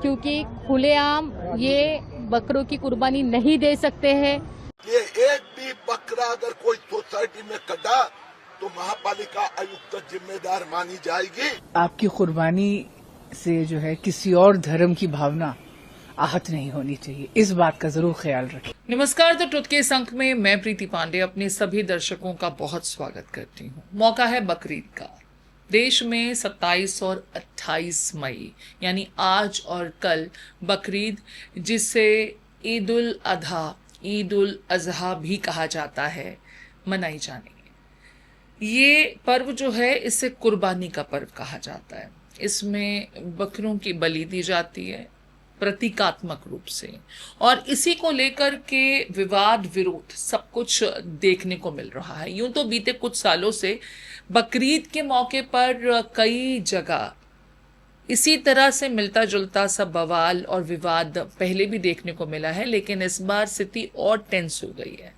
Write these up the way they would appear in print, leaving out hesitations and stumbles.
क्योंकि खुलेआम ये बकरों की कुर्बानी नहीं दे सकते हैं। ये एक भी बकरा अगर कोई सोसाइटी में कटा तो महापालिका आयुक्त जिम्मेदार मानी जाएगी। आपकी कुर्बानी से जो है किसी और धर्म की भावना आहत नहीं होनी चाहिए, इस बात का जरूर ख्याल रखें। नमस्कार, तो ट्रुथ के इस अंक में मैं प्रीति पांडे अपने सभी दर्शकों का बहुत स्वागत करती हूँ। मौका है बकरीद का। देश में 27 और 28 मई यानी आज और कल बकरीद, जिसे ईद उल अधा, ईद उल अजहा भी कहा जाता है, मनाई जानी है। ये पर्व जो है इसे कुर्बानी का पर्व कहा जाता है। इसमें बकरों की बलि दी जाती है प्रतीकात्मक रूप से, और इसी को लेकर के विवाद विरोध सब कुछ देखने को मिल रहा है। यूं तो बीते कुछ सालों से बकरीद के मौके पर कई जगह इसी तरह से मिलता जुलता सा बवाल और विवाद पहले भी देखने को मिला है, लेकिन इस बार स्थिति और टेंस हो गई है।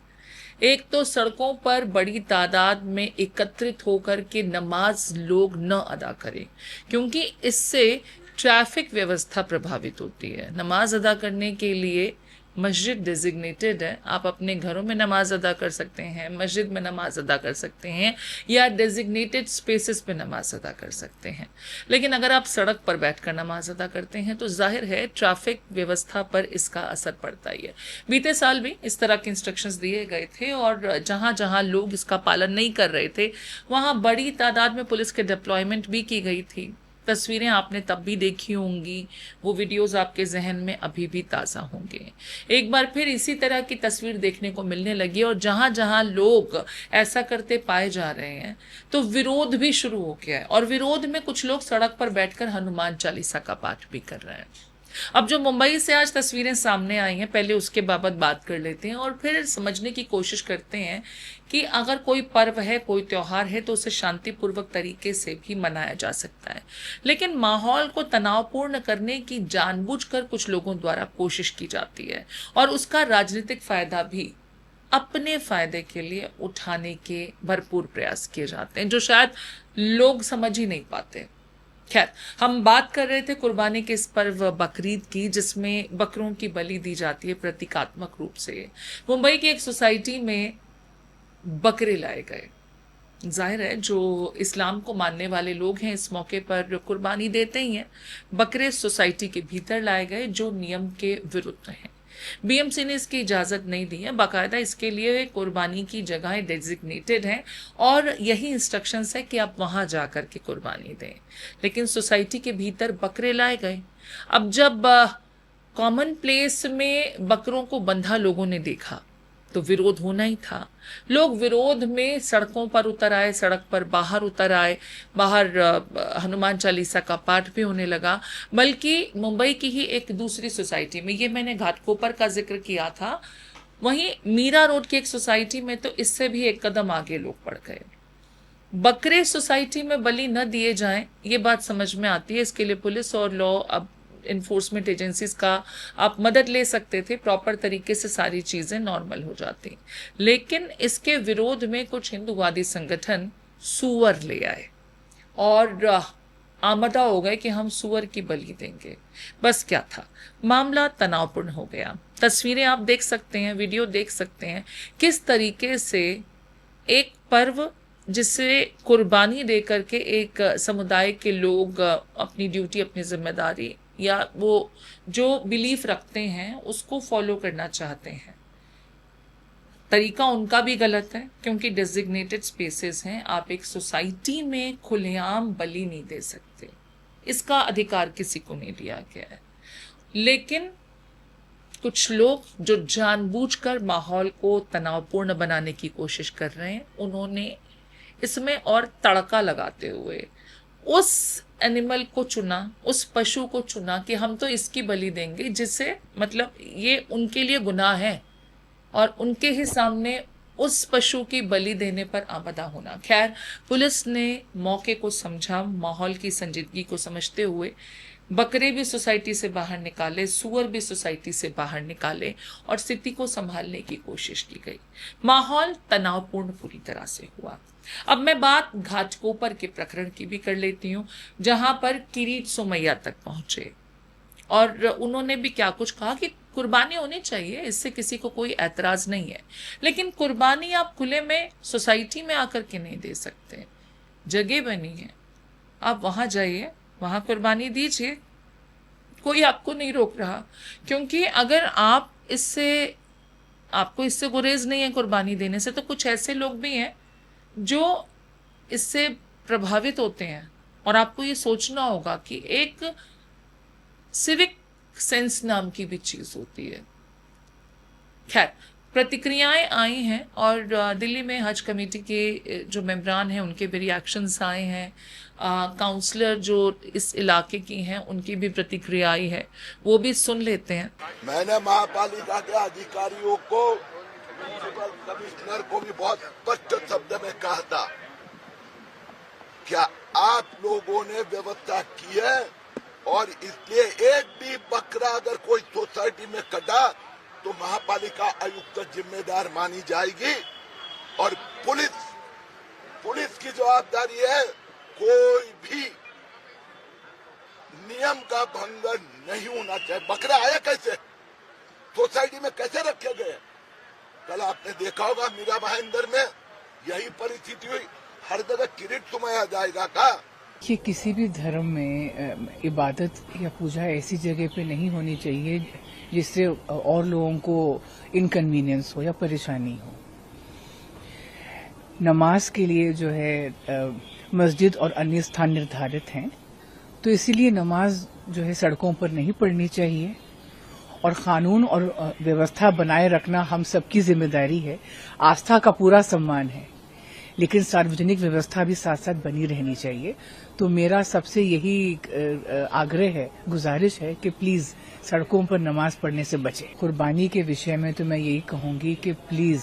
एक तो सड़कों पर बड़ी तादाद में एकत्रित होकर के नमाज लोग न अदा करें, क्योंकि इससे ट्रैफिक व्यवस्था प्रभावित होती है। नमाज अदा करने के लिए मस्जिद डेजिग्नेटेड है। आप अपने घरों में नमाज अदा कर सकते हैं, मस्जिद में नमाज अदा कर सकते हैं, या डेजिग्नेटेड स्पेसेस पे नमाज अदा कर सकते हैं। लेकिन अगर आप सड़क पर बैठकर नमाज अदा करते हैं तो जाहिर है ट्रैफिक व्यवस्था पर इसका असर पड़ता ही है। बीते साल भी इस तरह के इंस्ट्रक्शंस दिए गए थे, और जहां जहां लोग इसका पालन नहीं कर रहे थे वहां बड़ी तादाद में पुलिस के डिप्लॉयमेंट भी की गई थी। तस्वीरें आपने तब भी देखी होंगी, वो वीडियोस आपके जहन में अभी भी ताज़ा होंगे। एक बार फिर इसी तरह की तस्वीर देखने को मिलने लगी, और जहां जहां लोग ऐसा करते पाए जा रहे हैं तो विरोध भी शुरू हो गया है, और विरोध में कुछ लोग सड़क पर बैठकर हनुमान चालीसा का पाठ भी कर रहे हैं। अब जो मुंबई से आज तस्वीरें सामने आई हैं, पहले उसके बाबत बात कर लेते हैं और फिर समझने की कोशिश करते हैं कि अगर कोई पर्व है, कोई त्योहार है, तो उसे शांतिपूर्वक तरीके से भी मनाया जा सकता है। लेकिन माहौल को तनावपूर्ण करने की जानबूझकर कुछ लोगों द्वारा कोशिश की जाती है, और उसका राजनीतिक फायदा भी अपने फायदे के लिए उठाने के भरपूर प्रयास किए जाते हैं, जो शायद लोग समझ ही नहीं पाते। खैर, हम बात कर रहे थे कुर्बानी के इस पर्व बकरीद की, जिसमें बकरों की बलि दी जाती है प्रतीकात्मक रूप से। मुंबई की एक सोसाइटी में बकरे लाए गए। जाहिर है जो इस्लाम को मानने वाले लोग हैं इस मौके पर कुर्बानी देते ही हैं। बकरे सोसाइटी के भीतर लाए गए, जो नियम के विरुद्ध हैं। बीएमसी ने इसकी इजाजत नहीं दी है। बाकायदा इसके लिए कुर्बानी की जगहें डेजिग्नेटेड हैं, और यही इंस्ट्रक्शंस है कि आप वहां जाकर के कुर्बानी दें। लेकिन सोसाइटी के भीतर बकरे लाए गए। अब जब कॉमन प्लेस में बकरों को बंधा लोगों ने देखा तो विरोध होना ही था। लोग विरोध में सड़कों पर उतर आए, सड़क पर बाहर उतर आए, बाहर हनुमान चालीसा का पाठ भी होने लगा। बल्कि मुंबई की ही एक दूसरी सोसाइटी में, ये मैंने घाटकोपर का जिक्र किया था, वहीं मीरा रोड की एक सोसाइटी में तो इससे भी एक कदम आगे लोग बढ़ गए। बकरे सोसाइटी में बलि न दिए जाएं, ये बात समझ में आती है। इसके लिए पुलिस और लॉ अब इन्फोर्समेंट एजेंसीज का आप मदद ले सकते थे, प्रॉपर तरीके से सारी चीजें नॉर्मल हो जाती। लेकिन इसके विरोध में कुछ हिंदूवादी संगठन सुअर ले आए और आमदा हो गए कि हम सुअर की बलि देंगे। बस क्या था, मामला तनावपूर्ण हो गया। तस्वीरें आप देख सकते हैं, वीडियो देख सकते हैं, किस तरीके से एक पर्व जिसे कुर्बानी दे करके एक समुदाय के लोग अपनी ड्यूटी, अपनी जिम्मेदारी, या वो जो बिलीफ रखते हैं उसको फॉलो करना चाहते हैं। तरीका उनका भी गलत है, क्योंकि डेजिग्नेटेड स्पेसेस हैं। आप एक सोसाइटी में खुलेआम बलि नहीं दे सकते, इसका अधिकार किसी को नहीं दिया गया है। लेकिन कुछ लोग जो जानबूझकर माहौल को तनावपूर्ण बनाने की कोशिश कर रहे हैं, उन्होंने इसमें और तड़का लगाते हुए उस एनिमल को चुना, उस पशु को चुना कि हम तो इसकी बलि देंगे, जिससे मतलब ये उनके लिए गुनाह है, और उनके ही सामने उस पशु की बलि देने पर आमदा होना। खैर, पुलिस ने मौके को समझा, माहौल की संजीदगी को समझते हुए बकरे भी सोसाइटी से बाहर निकाले, सुअर भी सोसाइटी से बाहर निकाले, और स्थिति को संभालने की कोशिश की गई। माहौल तनावपूर्ण पूरी तरह से हुआ। अब मैं बात घाटकोपर के प्रकरण की भी कर लेती हूँ, जहां पर किरीट सोमैया तक पहुंचे। और उन्होंने भी क्या कुछ कहा कि कुर्बानी होनी चाहिए, इससे किसी को कोई ऐतराज नहीं है, लेकिन कुर्बानी आप खुले में सोसाइटी में आकर के नहीं दे सकते। जगह बनी है, आप वहां जाइए, वहां कुर्बानी दीजिए, कोई आपको नहीं रोक रहा। क्योंकि अगर आपको इससे गुरेज नहीं है कुर्बानी देने से, तो कुछ ऐसे लोग भी हैं जो इससे प्रभावित होते हैं। और आपको ये सोचना होगा कि एक सिविक सेंस नाम की भी चीज होती है। खैर, प्रतिक्रियाएं आई हैं और दिल्ली में हज कमेटी के जो मेंबरान हैं उनके भी रिएक्शंस आए हैं। काउंसलर जो इस इलाके की हैं उनकी भी प्रतिक्रिया आई है, वो भी सुन लेते हैं। मैंने महापालिका के अधिकारियों को, म्युनिसिपल कमिश्नर को भी बहुत स्पष्ट शब्द में कहा था, क्या आप लोगों ने व्यवस्था की है और इसलिए एक भी बकरा अगर कोई सोसाइटी में कटा तो महापालिका आयुक्त जिम्मेदार मानी जाएगी। और पुलिस की जवाबदारी है, कोई भी नियम का भंग नहीं होना चाहिए। बकरा आया कैसे, सोसाइटी में कैसे रखे गए? कल आपने देखा होगा मीरा भाईंदर में यही परिस्थिति हुई। हर जगह किरीट सुमाया जाएगा का? कि किसी भी धर्म में इबादत या पूजा ऐसी जगह पे नहीं होनी चाहिए जिससे और लोगों को इनकन्वीनियंस हो या परेशानी हो। नमाज के लिए जो है मस्जिद और अन्य स्थान निर्धारित हैं, तो इसीलिए नमाज जो है सड़कों पर नहीं पढ़नी चाहिए। और कानून और व्यवस्था बनाए रखना हम सबकी जिम्मेदारी है। आस्था का पूरा सम्मान है, लेकिन सार्वजनिक व्यवस्था भी साथ साथ बनी रहनी चाहिए। तो मेरा सबसे यही आग्रह है, गुजारिश है कि प्लीज सड़कों पर नमाज पढ़ने से बचें। कुर्बानी के विषय में तो मैं यही कहूंगी कि प्लीज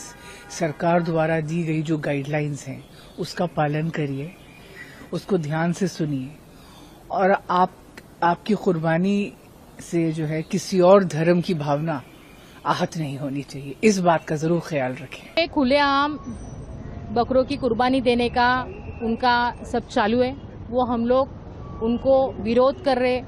सरकार द्वारा दी गई जो गाइडलाइंस हैं उसका पालन करिए, उसको ध्यान से सुनिए, और आपकी कुर्बानी से जो है किसी और धर्म की भावना आहत नहीं होनी चाहिए। इस बात का जरूर ख्याल रखें। खुलेआम बकरों की कुर्बानी देने का उनका सब चालू है, वो हम लोग उनको विरोध कर रहे,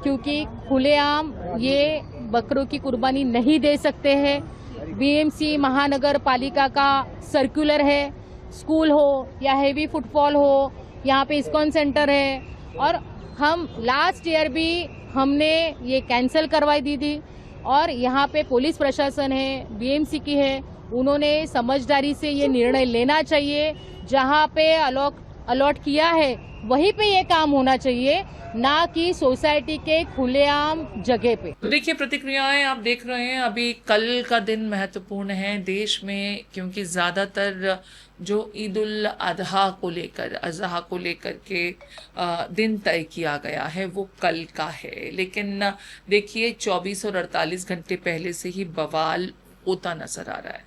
क्योंकि खुलेआम ये बकरों की कुर्बानी नहीं दे सकते हैं। बीएमसी महानगर पालिका का सर्कुलर है, स्कूल हो या हेवी फुटफॉल हो, यहाँ पे इस्कॉन सेंटर है, और हम लास्ट ईयर भी हमने ये कैंसिल करवाई दी थी। और यहाँ पे पुलिस प्रशासन है, बीएमसी की है, उन्होंने समझदारी से ये निर्णय लेना चाहिए। जहाँ पे अलॉट किया है वहीं पे ये काम होना चाहिए, ना कि सोसाइटी के खुलेआम जगह पे। देखिए, प्रतिक्रियाएं आप देख रहे हैं। अभी कल का दिन महत्वपूर्ण है देश में, क्योंकि ज्यादातर जो ईद उल अजहा को लेकर के दिन तय किया गया है वो कल का है। लेकिन देखिए, 24 और 48 घंटे पहले से ही बवाल होता नजर आ रहा है।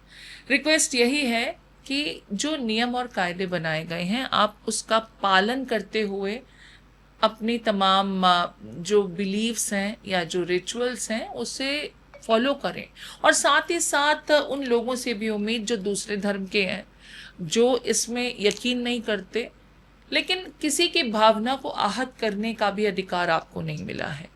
रिक्वेस्ट यही है कि जो नियम और कायदे बनाए गए हैं आप उसका पालन करते हुए अपनी तमाम जो बिलीव्स हैं या जो रिचुअल्स हैं उसे फॉलो करें। और साथ ही साथ उन लोगों से भी उम्मीद जो दूसरे धर्म के हैं, जो इसमें यकीन नहीं करते, लेकिन किसी की भावना को आहत करने का भी अधिकार आपको नहीं मिला है।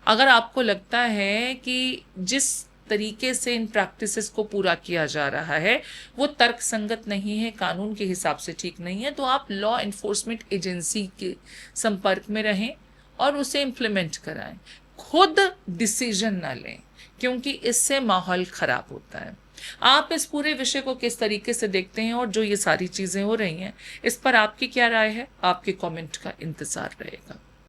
अगर आपको लगता है कि जिस तरीके से इन प्रैक्टिसेस को पूरा किया जा रहा है वो तर्क संगत नहीं है, कानून के हिसाब से ठीक नहीं है, तो आप लॉ एनफोर्समेंट एजेंसी के संपर्क में रहें और उसे इम्प्लीमेंट कराएं। खुद डिसीजन ना लें, क्योंकि इससे माहौल खराब होता है। आप इस पूरे विषय को किस तरीके से देखते हैं और जो ये सारी चीजें हो रही हैं, इस पर आपकी क्या राय है? आपके कमेंट का इंतजार रहेगा।